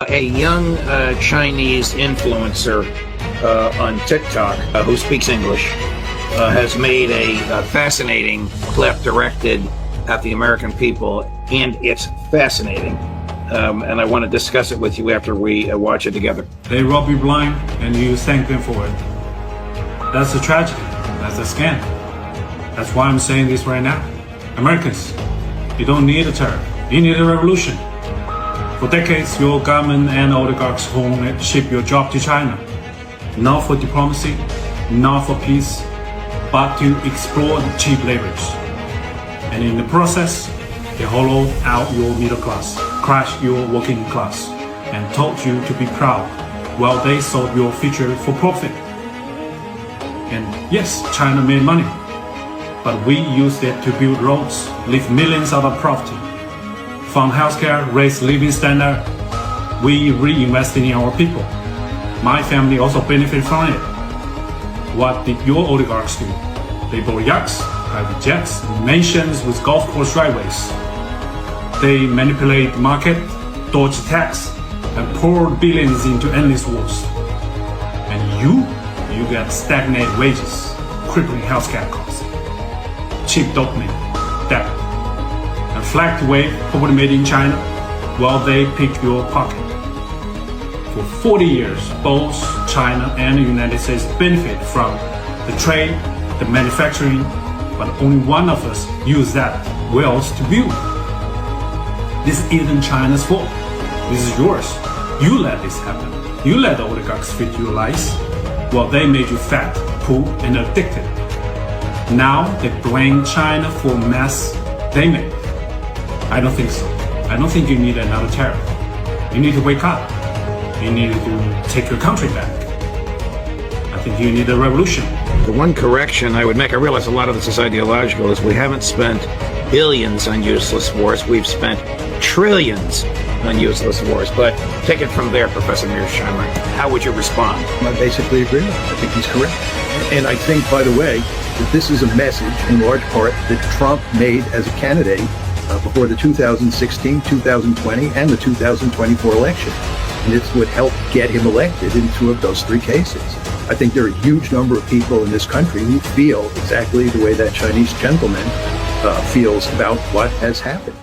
A young Chinese influencer on TikTok who speaks English has made a fascinating clip directed at the American people, and it's fascinating. And I want to discuss it with you after we watch it together. They rob you blind and you thank them for it. That's a tragedy. That's a scam. That's why I'm saying this right now. Americans, you don't need a tariff. You need a revolution. For decades, your government and oligarchs ship your job to China. Not for diplomacy, not for peace, but to exploit cheap labors. And in the process, they hollowed out your middle class, crushed your working class, and taught you to be proud while they sold your future for profit. And yes, China made money, but we used it to build roads, leave millions out of poverty, fund healthcare, raise living standard. We reinvested in our people. My family also benefited from it. What did your oligarchs do? They bought yachts, private jets, mansions with golf course driveways. They manipulate the market, dodge tax, and pour billions into endless wars. And you get stagnant wages, crippling healthcare costs, cheap dopamine, debt, and flagged wave property made in China while they pick your pocket. For 40 years, both China and the United States benefit from the trade, the manufacturing, but only one of us use that wealth to build. This isn't China's fault. This is yours. You let this happen. You let the oligarchs feed you lies while they made you fat, poor, and addicted. Now they blame China for mess they made. I don't think so. I don't think you need another tariff. You need to wake up. You need to take your country back. I think you need a revolution. The one correction I would make, I realize a lot of this is ideological, is we haven't spent billions on useless wars. We've spent trillions on useless wars. But take it from there, Professor Mearsheimer. How would you respond? I basically agree with him. I think he's correct. And I think, by the way, that this is a message, in large part, that Trump made as a candidate before the 2016, 2020, and the 2024 election. And it's what helped get him elected in two of those three cases. I think there are a huge number of people in this country who feel exactly the way that Chinese gentleman feels about what has happened.